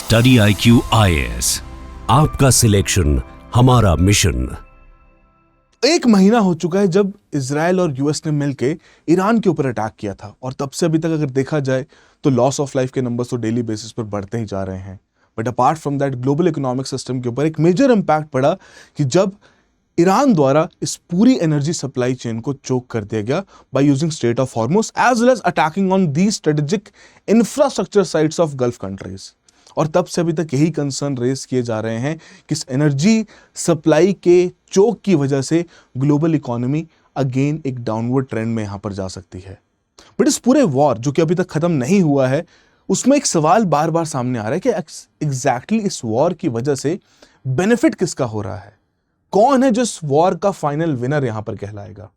Study IQ IAS, आपका selection हमारा mission. एक महीना हो चुका है जब इजराइल और यूएस ने मिलकर ईरान के ऊपर अटैक किया था और तब से अभी तक अगर देखा जाए तो लॉस ऑफ लाइफ के नंबर्स तो डेली बेसिस पर बढ़ते ही जा रहे हैं। But apart from that global economic system के ऊपर एक मेजर इंपैक्ट पड़ा कि जब ईरान द्वारा इस पूरी एनर्जी सप्लाई चेन को चोक कर दिया गया by using Strait of Hormuz as well as attacking on the strategic infrastructure sites of Gulf countries. और तब से अभी तक यही कंसर्न रेज किए जा रहे हैं कि इस एनर्जी सप्लाई के चोक की वजह से ग्लोबल इकोनॉमी अगेन एक डाउनवर्ड ट्रेंड में यहां पर जा सकती है। बट इस पूरे वॉर जो कि अभी तक खत्म नहीं हुआ है, उसमें एक सवाल बार बार सामने आ रहा है कि एग्जैक्टली इस वॉर की वजह से बेनिफिट किसका हो रहा है, कौन है जो इस वॉर का फाइनल विनर यहां पर कहलाएगा।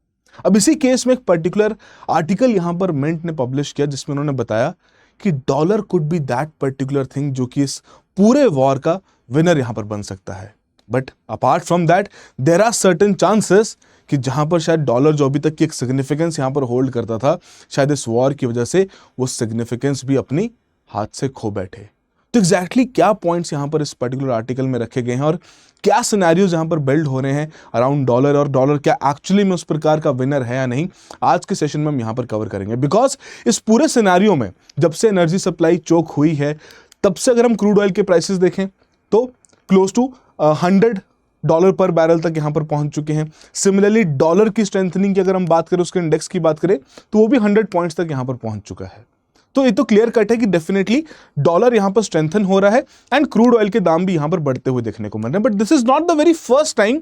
अब इसी केस में एक पर्टिकुलर आर्टिकल यहां पर मिंट ने पब्लिश किया जिसमें उन्होंने बताया कि dollar could be that particular thing जो कि इस पूरे वॉर का विनर यहां पर बन सकता है। But apart from that there are certain chances कि जहां पर शायद डॉलर जो अभी तक की एक सिग्निफिकेंस यहां पर होल्ड करता था, शायद इस वॉर की वजह से वो सिग्निफिकेंस भी अपनी हाथ से खो बैठे। तो एग्जैक्टली क्या पॉइंट्स यहां पर इस पर्टिकुलर आर्टिकल में रखे गए हैं और क्या सिनेरियोज यहां पर बिल्ड हो रहे हैं अराउंड डॉलर, और डॉलर क्या एक्चुअली में उस प्रकार का विनर है या नहीं, आज के सेशन में हम यहां पर कवर करेंगे। बिकॉज इस पूरे सिनेरियो में जब से एनर्जी सप्लाई चोक हुई है तब से अगर हम क्रूड ऑयल के प्राइसेस देखें तो क्लोज टू $100 पर बैरल तक यहां पर पहुंच चुके हैं। सिमिलरली डॉलर की स्ट्रेंथनिंग की अगर हम बात करें, उसके इंडेक्स की बात करें तो वो भी 100 पॉइंट्स तक यहां पर पहुंच चुका है। तो ये तो क्लियर कट है कि डेफिनेटली डॉलर यहां पर स्ट्रेंथन हो रहा है एंड क्रूड ऑयल के दाम भी यहां पर बढ़ते हुए देखने को मिल रहे हैं। But this is not the very first time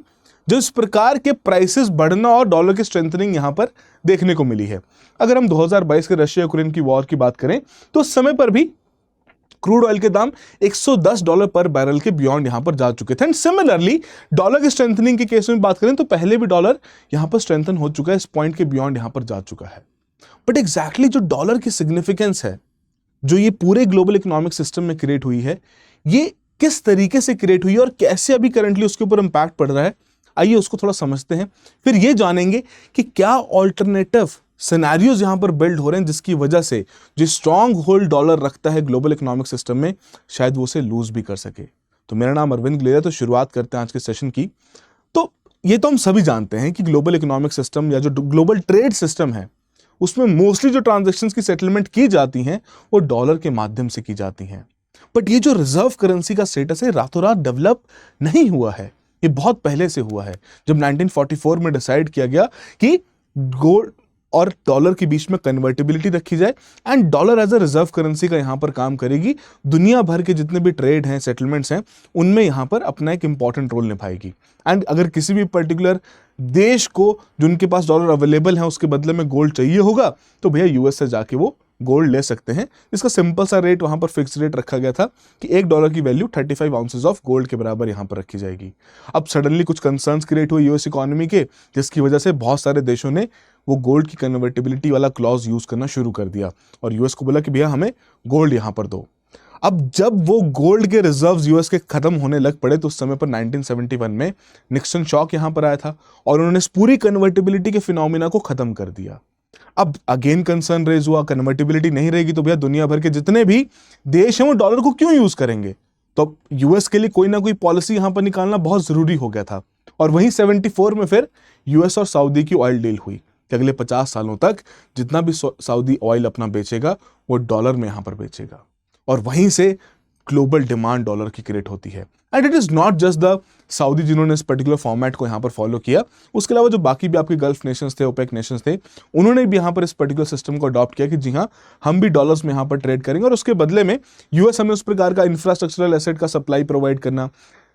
जो इस प्रकार के प्राइसेस बढ़ना और डॉलर की स्ट्रेंथनिंग यहां पर देखने को मिली है। अगर हम 2022 के रशिया यूक्रेन की वॉर की बात करें तो उस समय पर भी क्रूड ऑयल के दाम $110 पर बैरल के बियॉन्ड यहां पर जा चुके थे। एंड सिमिलरली डॉलर की स्ट्रेंथनिंग के केस में बात करें तो पहले भी डॉलर यहां पर स्ट्रेंथन हो चुका है, इस पॉइंट के बियॉन्ड यहां पर जा चुका है। बट एग्जैक्टली जो डॉलर की सिग्निफिकेंस है जो ये पूरे ग्लोबल इकोनॉमिक सिस्टम में क्रिएट हुई है, ये किस तरीके से क्रिएट हुई है और कैसे अभी करंटली उसके ऊपर इंपैक्ट पड़ रहा है, आइए उसको थोड़ा समझते हैं। फिर ये जानेंगे कि क्या ऑल्टरनेटिव सिनेरियोज यहां पर बिल्ड हो रहे हैं जिसकी वजह से जो स्ट्रॉन्ग होल्ड डॉलर रखता है ग्लोबल इकोनॉमिक सिस्टम में, शायद वो उसे लूज भी कर सके। तो मेरा नाम अरविंद ग्लेरिया, तो शुरुआत करते हैं आज के सेशन की। तो ये तो हम सभी जानते हैं कि ग्लोबल इकोनॉमिक सिस्टम या जो ग्लोबल ट्रेड सिस्टम है उसमें मोस्टली जो ट्रांजैक्शंस की सेटलमेंट की जाती हैं वो डॉलर के माध्यम से की जाती हैं। बट ये जो रिजर्व करेंसी का स्टेटस है रातों रात डेवलप नहीं हुआ है, ये बहुत पहले से हुआ है। जब 1944 में डिसाइड किया गया कि गोल्ड और डॉलर के बीच में कन्वर्टिबिलिटी रखी जाए and dollar as a reserve currency का यहां पर काम करेगी, दुनिया भर के जितने भी ट्रेड हैं, सेटलमेंट्स हैं, उनमें यहां पर अपना एक इंपॉर्टेंट रोल निभाएगी। एंड अगर किसी भी पर्टिकुलर देश को जो उनके पास डॉलर अवेलेबल है उसके बदले में गोल्ड चाहिए होगा तो भैया यूएस से जाके वो गोल्ड ले सकते हैं। इसका सिंपल सा रेट वहां पर फिक्स रेट रखा गया था कि $1 की वैल्यू 35 आउंसेस ऑफ गोल्ड के बराबर यहां पर रखी जाएगी। अब सडनली कुछ कंसर्न्स क्रिएट हुए यूएस इकोनॉमी के, जिसकी वजह से बहुत सारे देशों ने वो गोल्ड की कन्वर्टिबिलिटी वाला क्लॉज यूज करना शुरू कर दिया और यूएस को बोला कि भैया हमें गोल्ड यहां पर दो। अब जब वो गोल्ड के रिजर्व्स यूएस के खत्म होने लग पड़े तो उस समय पर 1971 में निक्सन शॉक यहां पर आया था और उन्होंने इस पूरी कन्वर्टिबिलिटी के फिनोमिना को खत्म कर दिया। अब अगेन कंसर्न रेज हुआ, कन्वर्टिबिलिटी नहीं रहेगी तो भैया दुनिया भर के जितने भी देश हैं वो डॉलर को क्यों यूज करेंगे। तो यूएस के लिए कोई ना कोई पॉलिसी यहां पर निकालना बहुत जरूरी हो गया था। और वहीं 74 में फिर यूएस और सऊदी की ऑयल डील हुई कि अगले 50 सालों तक जितना भी सऊदी ऑयल अपना बेचेगा वो डॉलर में यहां पर बेचेगा और वहीं से ग्लोबल डिमांड डॉलर की क्रिएट होती है। And it is not just the Saudi जिन्होंने इस पर्टिकुलर फॉर्मेट को यहां पर फॉलो किया, उसके अलावा जो बाकी भी आपके गल्फ नेशंस थे, ओपेक नेशंस थे, उन्होंने भी यहां पर इस पर्टिकुलर सिस्टम को अडॉप्ट किया कि जी हां हम भी डॉलर्स में यहां पर ट्रेड करेंगे और उसके बदले में यूएस हमें उस प्रकार का इंफ्रास्ट्रक्चरल एसेट का सप्लाई प्रोवाइड करना,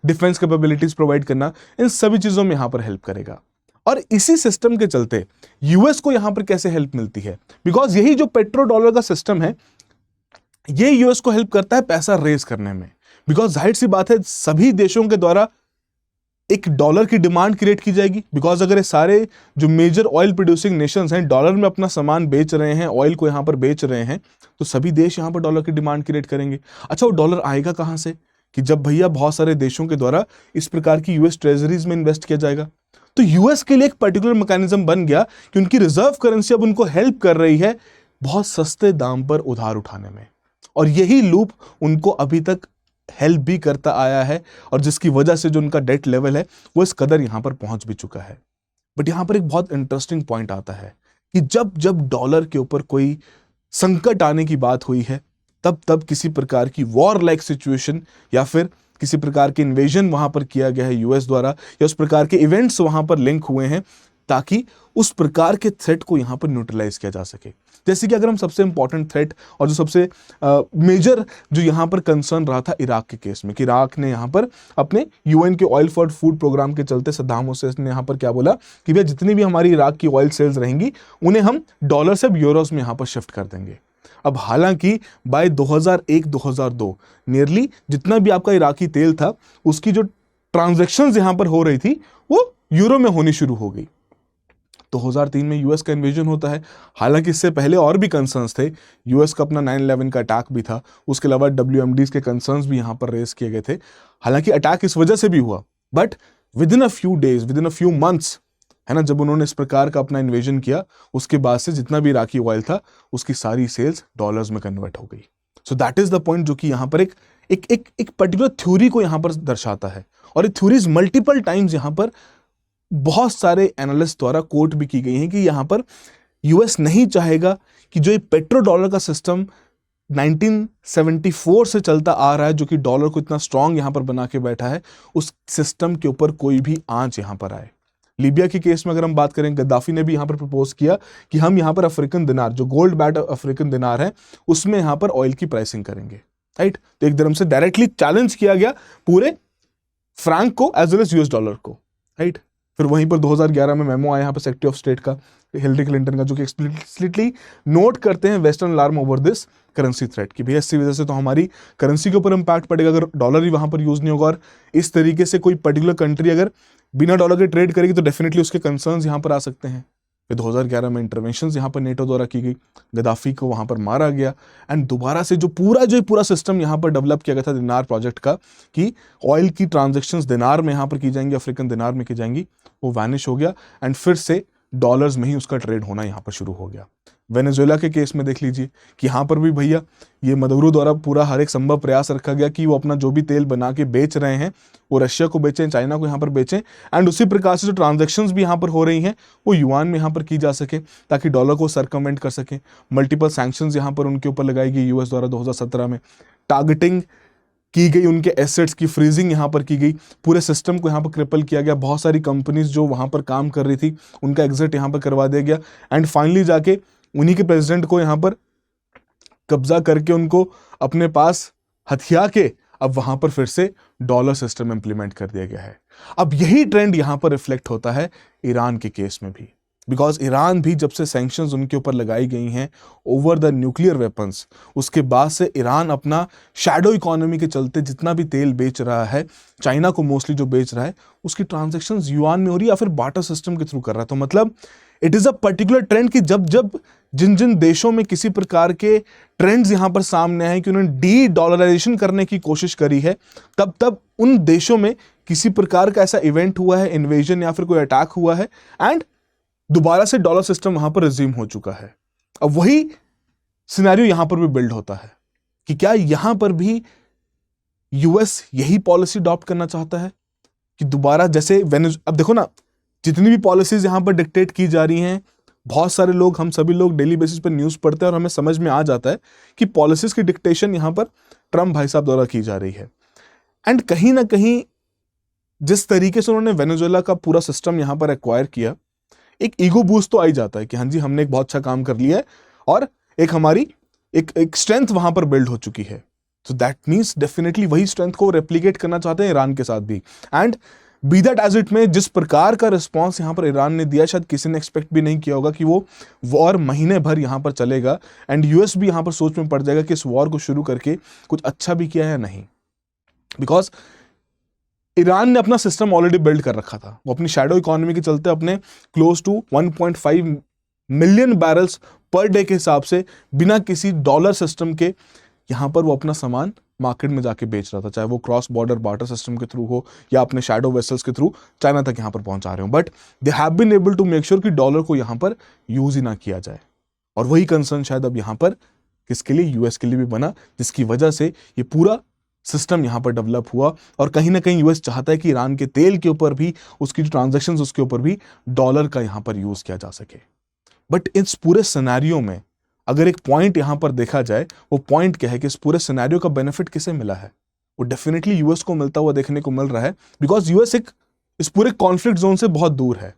डिफेंस कैपेबिलिटीज प्रोवाइड करना, इन सभी चीजों में यहां पर हेल्प करेगा। और इसी सिस्टम के चलते यूएस को यहां पर कैसे हेल्प मिलती है, बिकॉज यही जो पेट्रो डॉलर का सिस्टम है ये यूएस को हेल्प करता है पैसा रेज करने में। बिकॉज जाहिर सी बात है सभी देशों के द्वारा एक डॉलर की डिमांड क्रिएट की जाएगी। बिकॉज अगर ये सारे जो मेजर ऑयल प्रोड्यूसिंग नेशंस हैं डॉलर में अपना सामान बेच रहे हैं, ऑयल को यहां पर बेच रहे हैं, तो सभी देश यहां पर डॉलर की डिमांड क्रिएट करेंगे। अच्छा, वो डॉलर आएगा कहां से कि जब भैया बहुत सारे देशों के द्वारा इस प्रकार की यूएस ट्रेजरीज में इन्वेस्ट किया जाएगा। तो यूएस के लिए एक पर्टिकुलर मैकेनिज्म बन गया कि उनकी रिजर्व करेंसी अब उनको हेल्प कर रही है बहुत सस्ते दाम पर उधार उठाने में। और यही लूप उनको अभी तक हेल्प भी करता आया है और जिसकी वजह से जो उनका डेट लेवल है वो इस कदर यहाँ पर पहुंच भी चुका है। बट यहाँ पर एक बहुत इंटरेस्टिंग पॉइंट आता है कि जब जब डॉलर के ऊपर कोई संकट आने की बात हुई है, तब तब किसी प्रकार की वॉर लाइक सिचुएशन या फिर किसी प्रकार के इन्वेजन वहां पर किया गया है यूएस द्वारा, या उस प्रकार के इवेंट्स वहां पर लिंक हुए हैं ताकि उस प्रकार के थ्रेट को यहां पर न्यूट्रलाइज किया जा सके। जैसे कि अगर हम सबसे इंपॉर्टेंट थ्रेट और जो सबसे मेजर जो यहां पर कंसर्न रहा था इराक के केस में, कि इराक ने यहां पर अपने यूएन के ऑयल फॉर फूड प्रोग्राम के चलते सद्दाम हुसैन ने यहां पर क्या बोला कि भैया जितनी भी हमारी इराक की ऑयल सेल्स रहेंगी उन्हें हम डॉलर से अब यूरोस में यहां पर शिफ्ट कर देंगे। अब हालांकि बाय 2001-2002 नियरली जितना भी आपका इराकी तेल था उसकी जो ट्रांजैक्शंस यहां पर हो रही थी वो यूरो में होनी शुरू हो गई। 2003 में यूएस का इन्वेजन होता है। हालांकि इससे पहले और भी कंसर्न्स थे, यूएस का अपना 9/11 का अटैक भी था, उसके अलावा WMDs के कंसर्न्स भी यहां पर रेज किए गए थे। हालांकि अटैक इस वजह से भी हुआ, but with in a few days, with in a few months, है ना, जब उन्होंने इस प्रकार का अपना इन्वेजन किया उसके बाद से जितना भी इराकी ऑयल था उसकी सारी सेल्स डॉलर्स में कन्वर्ट हो गई। सो दैट इज द पॉइंट जो कि यहां पर एक पर्टिकुलर थ्योरी को यहां पर दर्शाता है, और ये थ्योरीज मल्टीपल टाइम्स यहां पर बहुत सारे एनालिस्ट द्वारा कोट भी की गई हैं कि यहां पर यूएस नहीं चाहेगा कि जो ये पेट्रो डॉलर का सिस्टम 1974 से चलता आ रहा है, जो कि डॉलर को इतना स्ट्रांग यहां पर बना के बैठा है, उस सिस्टम के ऊपर कोई भी आंच यहां पर आए। लीबिया के केस में अगर हम बात करें, गद्दाफी ने भी यहां पर प्रपोज किया कि हम यहां पर अफ्रीकन दिनार, जो गोल्ड बैक्ड अफ्रीकन दिनार है, उसमें यहां पर ऑयल की प्राइसिंग करेंगे, राइट। तो एक तरह से डायरेक्टली चैलेंज किया गया पूरे फ्रैंक को as well as US dollar को, राइट। फिर वहीं पर 2011 में मेमो आया यहाँ पर सेक्रेटरी ऑफ स्टेट का, हिलरी क्लिंटन का, जो कि एक्सप्लिसिटली नोट करते हैं western alarm over this currency threat कि भैया इसकी वजह से तो हमारी करेंसी के ऊपर इंपैक्ट पड़ेगा अगर डॉलर ही वहां पर यूज नहीं होगा, और इस तरीके से कोई पर्टिकुलर कंट्री अगर बिना डॉलर के ट्रेड करेगी तो डेफिनेटली उसके कंसर्न्स यहां पर आ सकते हैं। फिर 2011 में इंटरवेंशंस यहां पर नेटो द्वारा की गई, गद्दाफी को वहां पर मारा गया, एंड दोबारा से जो पूरा सिस्टम यहां पर डेवलप किया गया था दिनार प्रोजेक्ट का, कि ऑयल की ट्रांजैक्शंस दिनार में यहां पर की जाएंगी, अफ्रीकन दिनार में की जाएंगी, वो वैनिश हो गया एंड फिर से डॉलर्स में ही उसका ट्रेड होना यहां पर शुरू हो गया। वेनेजुएला के केस में देख लीजिए कि यहां पर भी भैया ये मदुरो द्वारा पूरा हर एक संभव प्रयास रखा गया कि वो अपना जो भी तेल बना के बेच रहे हैं वो रशिया को बेचें, चाइना को यहां पर बेचें, एंड उसी प्रकार से जो ट्रांजैक्शंस भी यहां पर हो रही हैं वो युआन में यहां पर की जा सके ताकि डॉलर को सरकमेंट कर सके। मल्टीपल सैंक्शंस यहां पर उनके ऊपर लगाई गई यूएस द्वारा 2017 में, टारगेटिंग की गई उनके एसेट्स की, फ्रीजिंग यहां पर की गई, पूरे सिस्टम को यहां पर क्रिपल किया गया, बहुत सारी कंपनीज जो वहां पर काम कर रही थी उनका एग्जिट यहां पर करवा दिया गया, एंड फाइनली जाके उन्हीं के प्रेसिडेंट को यहां पर कब्जा करके उनको अपने पास हथिया के अब वहां पर फिर से डॉलर सिस्टम इंप्लीमेंट कर दिया गया है। अब यही ट्रेंड यहां पर रिफ्लेक्ट होता है ईरान के केस में भी, बिकॉज ईरान भी जब से सैंक्शंस उनके ऊपर लगाई गई हैं ओवर द न्यूक्लियर वेपन्स, उसके बाद से ईरान अपना शैडो इकोनॉमी के चलते जितना भी तेल बेच रहा है, चाइना को मोस्टली जो बेच रहा है, उसकी ट्रांजैक्शंस युआन में हो रही है या फिर बार्टर सिस्टम के थ्रू कर रहा है। तो मतलब it is a particular trend कि जब जब जिन जिन देशों में किसी प्रकार के ट्रेंड्स यहां पर सामने आए कि उन्होंने डी डॉलराइजेशन करने की कोशिश करी है, तब तब उन देशों में किसी प्रकार का ऐसा इवेंट हुआ है, इन्वेजन या फिर कोई अटैक हुआ है, एंड दोबारा से डॉलर सिस्टम वहां पर रिज्यूम हो चुका है। अब वही सिनेरियो यहां पर भी बिल्ड होता है कि क्या यहां पर भी यूएस यही पॉलिसी अडॉप्ट करना चाहता है कि दोबारा जैसे अब देखो ना, जितनी भी पॉलिसीज यहां पर डिक्टेट की जा रही हैं, बहुत सारे लोग, हम सभी लोग डेली बेसिस पर न्यूज पढ़ते हैं और हमें समझ में आ जाता है कि पॉलिसीज की डिक्टेशन यहां पर ट्रम्प भाई साहब द्वारा की जा रही है, एंड कहीं ना कहीं जिस तरीके से उन्होंने वेनेजुएला का पूरा सिस्टम यहां पर एक्वायर किया, एक ईगो बूस्ट तो आ ही जाता है कि हाँ जी हमने एक बहुत अच्छा काम कर लिया है और एक हमारी एक स्ट्रेंथ वहां पर बिल्ड हो चुकी है। सो दैट मीन्स डेफिनेटली वही स्ट्रेंथ को रेप्लिकेट करना चाहते हैं ईरान के साथ भी, and be that as it में जिस प्रकार का रिस्पॉन्स यहां पर ईरान ने दिया, शायद किसी ने एक्सपेक्ट भी नहीं किया होगा कि वो वॉर महीने भर यहां पर चलेगा, एंड यूएस भी यहां पर सोच में पड़ जाएगा कि इस वॉर को शुरू करके कुछ अच्छा भी किया है या नहीं, बिकॉज ईरान ने अपना सिस्टम ऑलरेडी बिल्ड कर रखा था। वो अपनी शैडो इकोनॉमी के चलते अपने close to 1.5 million barrels per day के हिसाब से बिना किसी डॉलर सिस्टम के यहां पर वो अपना सामान मार्केट में जाके बेच रहा था, चाहे वो क्रॉस बॉर्डर बार्टर सिस्टम के थ्रू हो या अपने शैडो वेसल्स के थ्रू चाइना तक यहां पर पहुंचा रहे हो, but they have been able to make sure कि डॉलर को यहां पर यूज ही ना किया जाए। और वही कंसर्न शायद अब यहां पर किसके लिए, यूएस के लिए भी बना, जिसकी वजह से ये पूरा सिस्टम यहाँ पर डेवलप हुआ और कहीं ना कहीं यूएस चाहता है कि ईरान के तेल के ऊपर भी, उसकी जो ट्रांजैक्शंस उसके ऊपर भी डॉलर का यहाँ पर यूज किया जा सके। बट इस पूरे सिनेरियो में अगर एक पॉइंट यहाँ पर देखा जाए, वो पॉइंट क्या है कि इस पूरे सिनेरियो का बेनिफिट किसे मिला है? वो डेफिनेटली यूएस को मिलता हुआ देखने को मिल रहा है, बिकॉज यूएस एक इस पूरे कॉन्फ्लिक्ट जोन से बहुत दूर है।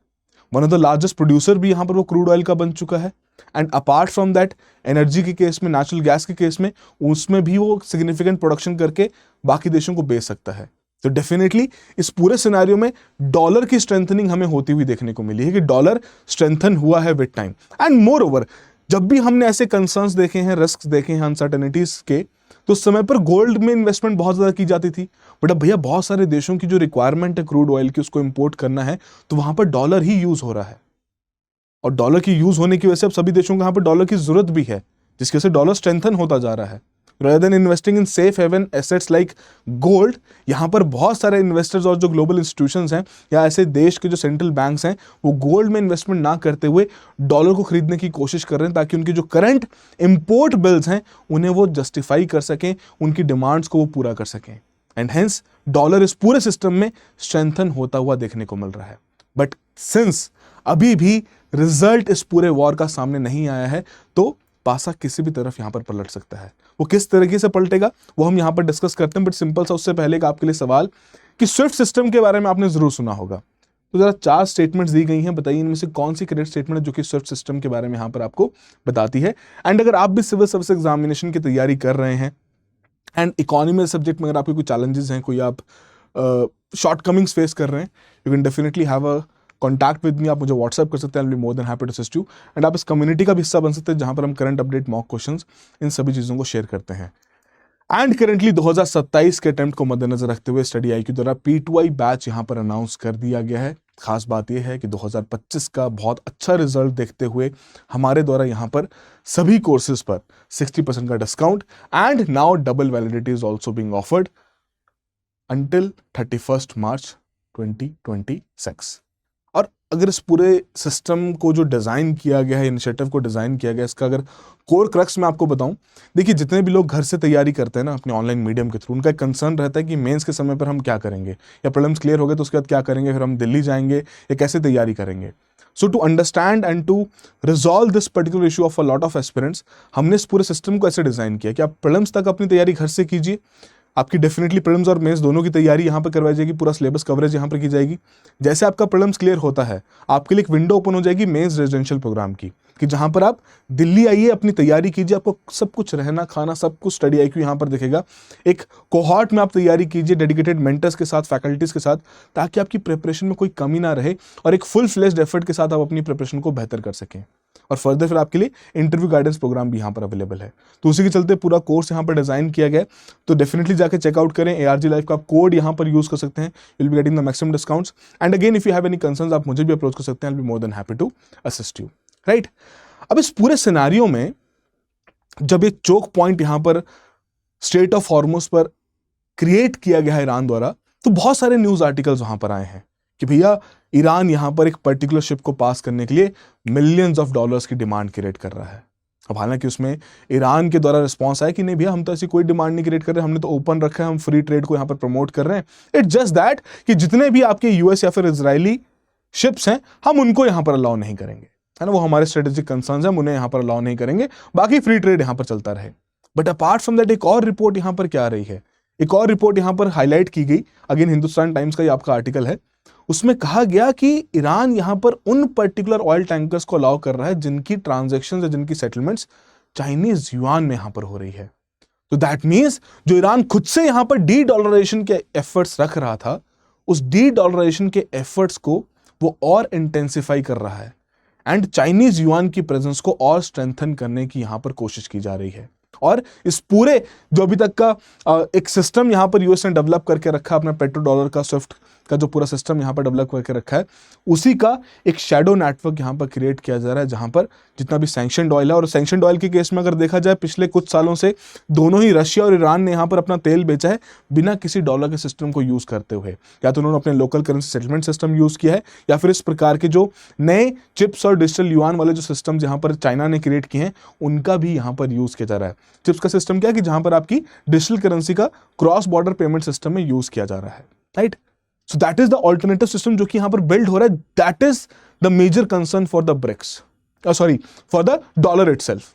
One of the largest producer भी यहाँ पर वो क्रूड ऑयल का बन चुका है, and apart from that energy के केस में, नेचुरल गैस के केस में, उसमें भी वो सिग्निफिकेंट प्रोडक्शन करके बाकी देशों को बेच सकता है। तो डेफिनेटली इस पूरे सिनेरियो में डॉलर की स्ट्रेंथनिंग हमें होती हुई देखने को मिली है कि डॉलर स्ट्रेंथन हुआ है with time. And more over, जब भी हमने ऐसे कंसर्न्स देखे हैं, रिस्क देखे हैं अनसर्टेनिटीज के, तो उस समय पर गोल्ड में इन्वेस्टमेंट बहुत ज्यादा की जाती थी। बट अब भैया बहुत सारे देशों की जो रिक्वायरमेंट है क्रूड ऑयल की, उसको इंपोर्ट करना है, तो वहां पर डॉलर ही यूज हो रहा है। और डॉलर की यूज होने की वजह से अब सभी देशों को यहाँ पर डॉलर की जरूरत भी है, जिसकी वजह से डॉलर स्ट्रेंथन होता जा रहा है। rather than investing in safe haven assets like gold, यहाँ पर बहुत सारे इन्वेस्टर्स और जो ग्लोबल इंस्टीट्यूशंस हैं या ऐसे देश के जो सेंट्रल बैंक्स हैं, वो गोल्ड में इन्वेस्टमेंट ना करते हुए डॉलर को खरीदने की कोशिश कर रहे हैं, ताकि उनकी जो करंट इंपोर्ट बिल्स हैं उन्हें वो जस्टिफाई कर सकें, उनकी डिमांड्स को वो पूरा कर सकें। एंड हेंस डॉलर इस पूरे सिस्टम में स्ट्रेंथन होता हुआ देखने को मिल रहा है। बट सिंस अभी भी रिजल्ट इस पूरे वॉर का सामने नहीं आया है, तो पासा किसी भी तरफ यहां पर पलट सकता है। वो किस तरीके से पलटेगा वो हम यहां पर डिस्कस करते हैं, बट सिंपल सा उससे पहले का आपके लिए सवाल कि स्विफ्ट सिस्टम के बारे में आपने जरूर सुना होगा। तो जरा 4 स्टेटमेंट्स दी गई हैं, बताइए इनमें से कौन सी करेक्ट स्टेटमेंट है जो कि स्विफ्ट सिस्टम के बारे में यहां पर आपको बताती है। एंड अगर आप भी सिविल सर्विस एग्जामिनेशन की तैयारी कर रहे हैं एंड इकोनॉमी सब्जेक्ट में अगर आपके कोई चैलेंजेस हैं, कोई आप शॉर्टकमिंग्स फेस कर रहे हैं, you can definitely have a contact with me. आप मुझे व्हाट्सएप कर सकते हैं, I will be more than happy to assist you. And आप इस कम्युनिटी का भी हिस्सा बन सकते हैं, जहां पर हम करंट अपडेट, मॉक क्वेश्चंस, इन सभी चीज़ों को शेयर करते हैं। एंड करेंटली 2027 के अटेम्प्ट को मद्देनजर रखते हुए स्टडी IQ द्वारा P2I बैच यहां पर अनाउंस कर दिया गया है। खास बात यह है कि 2025 का बहुत अच्छा रिजल्ट देखते हुए हमारे द्वारा यहां पर सभी कोर्सेज पर 60% का discount and now double validity is also being offered until 31 मार्च 2026। और अगर इस पूरे सिस्टम को जो डिज़ाइन किया गया है, इनिशिएटिव को डिज़ाइन किया गया, इसका अगर कोर क्रक्स मैं आपको बताऊं, देखिए जितने भी लोग घर से तैयारी करते हैं ना अपने ऑनलाइन मीडियम के थ्रू, उनका एक कंसर्न रहता है कि मेंस के समय पर हम क्या करेंगे, या प्रीलिम्स क्लियर हो गए तो उसके बाद क्या करेंगे, फिर हम दिल्ली जाएंगे या कैसे तैयारी करेंगे। So to understand and to resolve this particular issue of a lot of aspirants, हमने इस पूरे सिस्टम को ऐसे डिज़ाइन किया कि आप प्रीलिम्स तक अपनी तैयारी घर से कीजिए। आपकी डेफिनेटली प्रीलिम्स और मेंस दोनों की तैयारी यहाँ पर करवाई जाएगी, पूरा सिलेबस कवरेज यहाँ पर की जाएगी। जैसे आपका प्रीलिम्स क्लियर होता है, आपके लिए एक विंडो ओपन हो जाएगी मेंस रेजिडेंशियल प्रोग्राम की, कि जहाँ पर आप दिल्ली आइए, अपनी तैयारी कीजिए, आपको सब कुछ रहना खाना सब कुछ स्टडी IQ यहाँ पर दिखेगा। एक कोहॉर्ट में आप तैयारी कीजिए डेडिकेटेड मेंटर्स के साथ, फैकल्टीज के साथ, ताकि आपकी प्रिपरेशन में कोई कमी ना रहे और एक फुल फ्लेज्ड एफर्ट के साथ आप अपनी प्रिपरेशन को बेहतर कर सकें। और फर्दर फिर आपके लिए इंटरव्यू गाइडेंस प्रोग्राम भी यहाँ पर अवेलेबल है। तो उसी के चलते पूरा कोर्स यहाँ पर डिजाइन किया गया है, तो डेफिनेटली जाके चेकआउट करें। ARG लाइव का कोड यहाँ पर यूज कर सकते हैं, you will be getting the maximum discounts. And again if you have any concerns, आप मुझे भी अप्रोच कर सकते हैं, I will be more than happy to assist you, right. अब इस पूरे सिनेरियो में जब एक चोक पॉइंट यहाँ पर स्ट्रेट ऑफ हॉर्मुज पर क्रिएट किया गया है ईरान द्वारा, तो बहुत सारे न्यूज आर्टिकल्स वहां पर आए हैं कि भैया ईरान यहां पर एक पर्टिकुलर शिप को पास करने के लिए मिलियंस ऑफ डॉलर्स की डिमांड क्रिएट कर रहा है। अब हालांकि उसमें ईरान के द्वारा रिस्पॉन्स आया कि नहीं भैया, हम तो ऐसी कोई डिमांड नहीं क्रिएट कर रहे, हमने तो ओपन रखा है, हम फ्री ट्रेड को यहां पर प्रमोट कर रहे हैं। इट्स जस्ट दैट कि जितने भी आपके US या फिर इजरायली शिप्स हैं, हम उनको यहां पर अलाउ नहीं करेंगे, है ना, वो हमारे स्ट्रेटेजिक कंसर्न्स हैं, हम उन्हें यहां पर अलाउ नहीं करेंगे, बाकी फ्री ट्रेड यहां पर चलता रहे। बट अपार्ट फ्रॉम दैट एक और रिपोर्ट यहां पर क्या आ रही है, एक और रिपोर्ट यहां पर हाईलाइट की गई, अगेन हिंदुस्तान टाइम्स का ये आपका आर्टिकल है। उसमें कहा गया कि ईरान यहां पर उन पर्टिकुलर ऑयल टैंकर्स को अलाउ कर रहा है जिनकी ट्रांजैक्शंस या जिनकी सेटलमेंट्स चाइनीज युआन में यहां पर हो रही है। तो दैट मींस जो ईरान खुद से यहां पर डी डॉलराइजेशन के एफर्ट्स रख रहा था, उस डी डॉलराइजेशन के एफर्ट्स को वो और इंटेंसिफाई कर रहा है एंड चाइनीज युआन की प्रेजेंस को और स्ट्रेंथन करने की यहां पर कोशिश की जा रही है। और इस पूरे जो अभी तक का एक सिस्टम यहां पर US ने डेवलप करके रखा अपना पेट्रो डॉलर का, स्विफ्ट का जो पूरा सिस्टम यहाँ पर डेवलप करके रखा है, उसी का एक शैडो नेटवर्क यहाँ पर क्रिएट किया जा रहा है, जहाँ पर जितना भी सैंक्शनड ऑयल है, और सैंक्शनड ऑयल के केस में अगर देखा जाए पिछले कुछ सालों से दोनों ही रशिया और ईरान ने यहाँ पर अपना तेल बेचा है बिना किसी डॉलर के सिस्टम को यूज़ करते हुए। या तो उन्होंने अपने local currency settlement system use किया है, या फिर इस प्रकार के जो नए चिप्स और डिजिटल युआन वाले जो सिस्टम्स यहाँ पर चाइना ने क्रिएट किए हैं उनका भी यहाँ पर यूज़ किया जा रहा है। चिप्स का सिस्टम क्या है कि जहाँ पर आपकी डिजिटल करेंसी का क्रॉस बॉर्डर पेमेंट सिस्टम में यूज़ किया जा रहा है, right. So that is the alternative system जो कि यहाँ पर बिल्ड हो रहा है। That is the major concern for the BRICS, for the dollar itself,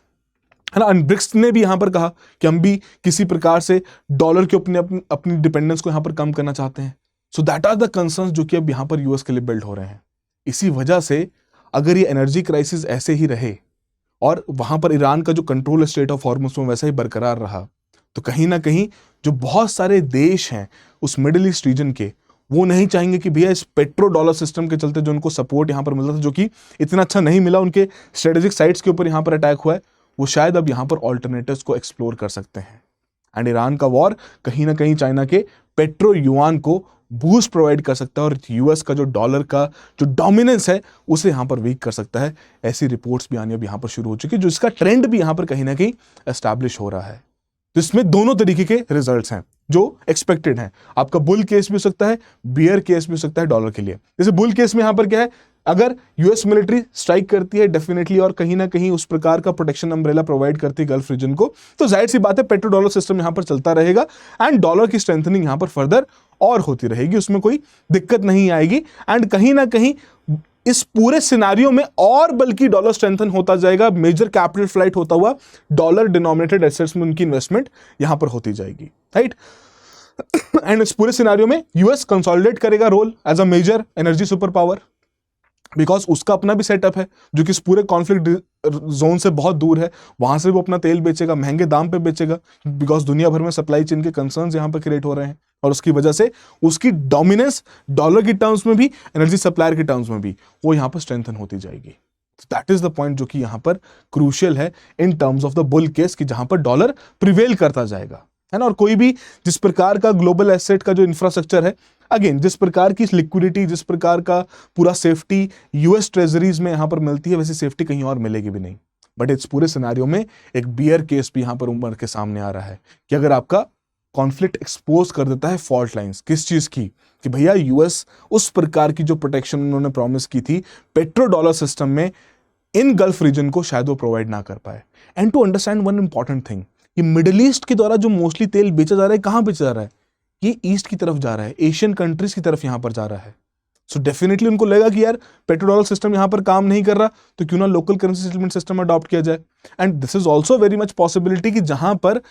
है ना। ब्रिक्स ने भी यहां पर कहा कि हम भी किसी प्रकार से डॉलर के अपनी डिपेंडेंस को यहां पर कम करना चाहते हैं। So that are the concerns जो कि अब यहां पर यूएस के लिए बिल्ड हो रहे हैं। इसी वजह से अगर ये एनर्जी क्राइसिस ऐसे ही रहे और वहां पर ईरान का जो कंट्रोल स्टेट ऑफ हॉर्मुज़ में वैसा ही बरकरार रहा, तो कहीं ना कहीं जो बहुत सारे देश हैं उस मिडिल ईस्ट रीजन के, वो नहीं चाहेंगे कि भैया इस पेट्रो डॉलर सिस्टम के चलते जो उनको सपोर्ट यहां पर मिलता था, जो कि इतना अच्छा नहीं मिला, उनके स्ट्रेटेजिक साइट्स के ऊपर यहां पर अटैक हुआ है, वो शायद अब यहां पर ऑल्टरनेटिव्स को एक्सप्लोर कर सकते हैं। एंड ईरान का वॉर कहीं ना कहीं चाइना के पेट्रो युआन को बूस्ट प्रोवाइड कर सकता है और यूएस का जो डॉलर का जो डोमिनेंस है उसे यहां पर वीक कर सकता है। ऐसी रिपोर्ट्स भी आनी अब यहां पर शुरू हो चुकी है, जो इसका ट्रेंड भी यहां पर कहीं ना कहीं एस्टैब्लिश हो रहा है। तो इसमें दोनों तरीके के रिजल्ट्स हैं जो एक्सपेक्टेड हैं। आपका बुल केस भी हो सकता है, बियर केस भी हो सकता है डॉलर के लिए। जैसे बुल केस में यहां पर क्या है, अगर यूएस मिलिट्री स्ट्राइक करती है डेफिनेटली और कहीं ना कहीं उस प्रकार का प्रोटेक्शन अम्ब्रेला प्रोवाइड करती है गल्फ रीजन को, तो जाहिर सी बात है पेट्रो डॉलर सिस्टम यहां पर चलता रहेगा एंड डॉलर की स्ट्रेंथनिंग यहां पर फर्दर और होती रहेगी, उसमें कोई दिक्कत नहीं आएगी। एंड कहीं ना कहीं इस पूरे सिनारियो में और बल्कि डॉलर स्ट्रेंथन होता जाएगा, मेजर कैपिटल फ्लाइट होता हुआ डॉलर डिनोमिनेटेड एसेट्स में उनकी इन्वेस्टमेंट यहां पर होती जाएगी, राइट। एंड इस पूरे सिनारियो में यूएस कंसोलिडेट करेगा role as a major energy superpower, because उसका अपना भी सेटअप है जो कि इस पूरे कॉन्फ्लिक्ट जोन से बहुत दूर है। वहां से वो अपना तेल बेचेगा, महंगे दाम पे बेचेगा, बिकॉज दुनिया भर में सप्लाई चेन के कंसर्न्स यहां पर क्रिएट हो रहे हैं और उसकी वजह से उसकी डोमिनेंस डॉलर की टर्म्स में भी, एनर्जी सप्लायर की टर्म्स में भी वो यहां पर स्ट्रेंथन होती जाएगी। दैट इज द पॉइंट जो कि यहां पर क्रूशियल है in terms of the bull case, कि जहां पर डॉलर प्रिवेल करता जाएगा, है ना। और कोई भी जिस प्रकार का ग्लोबल एसेट का जो इंफ्रास्ट्रक्चर है, अगेन जिस प्रकार की लिक्विडिटी, जिस प्रकार का पूरा सेफ्टी यूएस ट्रेजरीज में यहां पर मिलती है, वैसी सेफ्टी कहीं और मिलेगी भी नहीं। बट इस पूरे सिनेरियो में एक बियर केस भी यहां पर उभर के सामने आ रहा है कि अगर आपका कॉन्फ्लिक्ट एक्सपोज कर देता है फॉल्ट लाइंस किस चीज की, कि भैया यूएस उस प्रकार की जो प्रोटेक्शन उन्होंने प्रॉमिस की थी पेट्रो डॉलर सिस्टम में इन गल्फ रीजन को शायद वो प्रोवाइड ना कर पाए। And to understand one important thing, कि मिडिल ईस्ट के द्वारा जो मोस्टली तेल बेचा जा रहा है, कहां बेचा जा रहा है, ये ईस्ट की तरफ जा रहा है, एशियन कंट्रीज की तरफ यहां पर जा रहा है। सो डेफिनेटली उनको लगेगा कि यार पेट्रो डॉलर सिस्टम यहां पर काम नहीं कर रहा, तो क्यों ना local currency settlement system adopt किया जाए। And this is also very much possibility कि जहां पर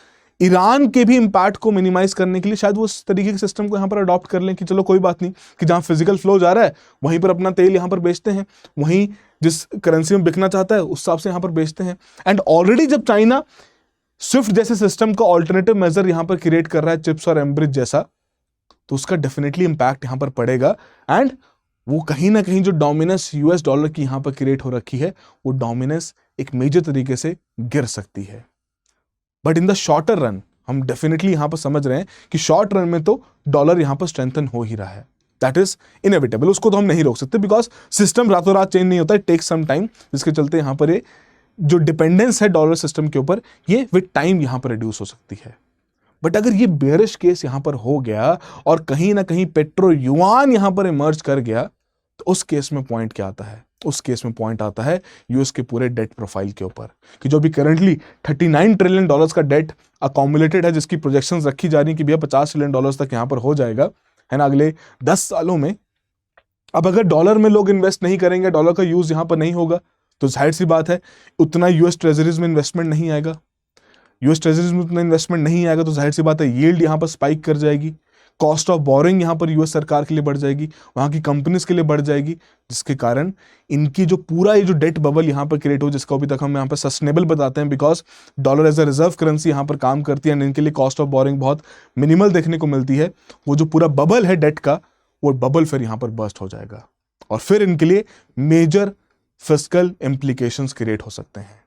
ईरान के भी इंपैक्ट को मिनिमाइज करने के लिए शायद वो उस तरीके के सिस्टम को यहां पर अडॉप्ट कर लें कि चलो कोई बात नहीं, कि जहां फिजिकल फ्लो जा रहा है वहीं पर अपना तेल यहां पर बेचते हैं, वहीं जिस करेंसी में बिकना चाहता है उस हिसाब से यहां पर बेचते हैं। एंड ऑलरेडी जब चाइना स्विफ्ट जैसे सिस्टम का ऑल्टरनेटिव मेजर यहां पर क्रिएट कर रहा है, चिप्स और एम्ब्रिज जैसा, तो उसका डेफिनेटली इंपैक्ट यहां पर पड़ेगा। एंड वो कहीं ना कहीं जो डोमिनेंस यूएस डॉलर की यहां पर क्रिएट हो रखी है, वो डोमिनेंस एक मेजर तरीके से गिर सकती है। But in the shorter run हम डेफिनेटली यहां पर समझ रहे हैं कि शॉर्ट रन में तो डॉलर यहां पर स्ट्रेंथन हो ही रहा है, दैट इज इनएविटेबल, उसको तो हम नहीं रोक सकते, बिकॉज सिस्टम रातों रात चेंज नहीं होता है, टेक सम टाइम, जिसके चलते यहां पर ये जो डिपेंडेंस है डॉलर सिस्टम के ऊपर, ये विद टाइम यहां पर रिड्यूस हो सकती है। बट अगर ये बेयरिश केस यहां पर हो गया और कहीं ना कहीं पेट्रो युआन यहां पर इमर्ज कर गया, तो उस केस में पॉइंट क्या आता है, उस केस में पॉइंट आता है यूएस के पूरे डेट प्रोफाइल के ऊपर, कि जो भी करंटली 39 ट्रिलियन डॉलर्स का डेट अकोमुलेटेड है, जिसकी प्रोजेक्शंस रखी जा रही है कि भैया 50 ट्रिलियन डॉलर्स तक यहां पर हो जाएगा, है ना, अगले 10 सालों में। अब अगर डॉलर में लोग इन्वेस्ट नहीं करेंगे, डॉलर का यूज यहां पर नहीं होगा, तो जाहिर सी बात है उतना यूएस ट्रेजरीज में इन्वेस्टमेंट नहीं आएगा, यूएस ट्रेजरीज में उतना इन्वेस्टमेंट नहीं आएगा, तो जाहिर सी बात है यील्ड यहां पर स्पाइक कर जाएगी, कॉस्ट ऑफ बोरिंग यहां पर यूएस सरकार के लिए बढ़ जाएगी, वहां की कंपनीज के लिए बढ़ जाएगी, जिसके कारण इनकी जो पूरा ये जो डेट बबल यहां पर क्रिएट हो, जिसको अभी तक हम यहां पर सस्टेनेबल बताते हैं, because dollar as a reserve currency यहां पर काम करती है एंड इनके लिए कॉस्ट ऑफ बोरिंग बहुत मिनिमल देखने को मिलती है, वो जो पूरा बबल है डेट का, वो बबल फिर यहां पर बर्स्ट हो जाएगा और फिर इनके लिए मेजर फिस्कल इम्प्लीकेशंस क्रिएट हो सकते हैं।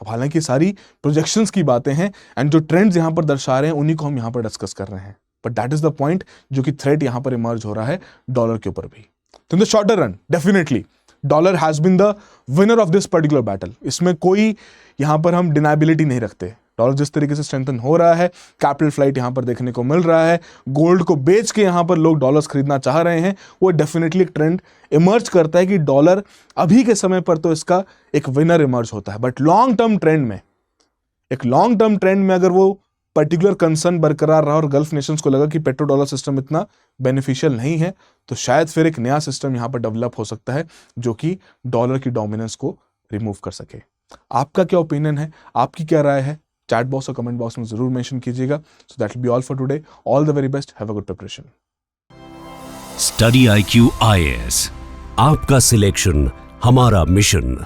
अब हालांकि सारी प्रोजेक्शंस की बातें हैं एंड जो ट्रेंड्स यहां पर दर्शा रहे हैं उन्हीं को हम यहां पर डिस्कस कर रहे हैं। But that is the point जो कि थ्रेट यहां पर इमर्ज हो रहा है डॉलर के ऊपर भी। तो in the shorter run definitely dollar has been the winner of this particular battle. इसमें कोई यहां पर हम डिनाबिलिटी नहीं रखते। डॉलर जिस तरीके से स्ट्रेंथन हो रहा है, कैपिटल फ्लाइट यहां पर देखने को मिल रहा है, गोल्ड को बेच के यहां पर लोग डॉलर्स खरीदना चाह रहे हैं, वो डेफिनेटली एक ट्रेंड इमर्ज करता है कि डॉलर अभी के समय पर तो इसका एक विनर इमर्ज होता है। बट लॉन्ग टर्म ट्रेंड में अगर वो पर्टिकुलर कंसर्न बरकरार रहा और गल्फ नेशंस को लगा कि पेट्रो डॉलर सिस्टम इतना बेनिफिशियल नहीं है, तो शायद फिर एक नया सिस्टम यहां पर डेवलप हो सकता है जो कि डॉलर की डोमिनेंस को रिमूव कर सके। आपका क्या ओपिनियन है, आपकी क्या राय है, चैट बॉक्स और कमेंट बॉक्स में जरूर मेंशन कीजिएगा। So that will be all for today. All the very best, have a good preparation. Study IQ IAS, आपका सिलेक्शन हमारा मिशन।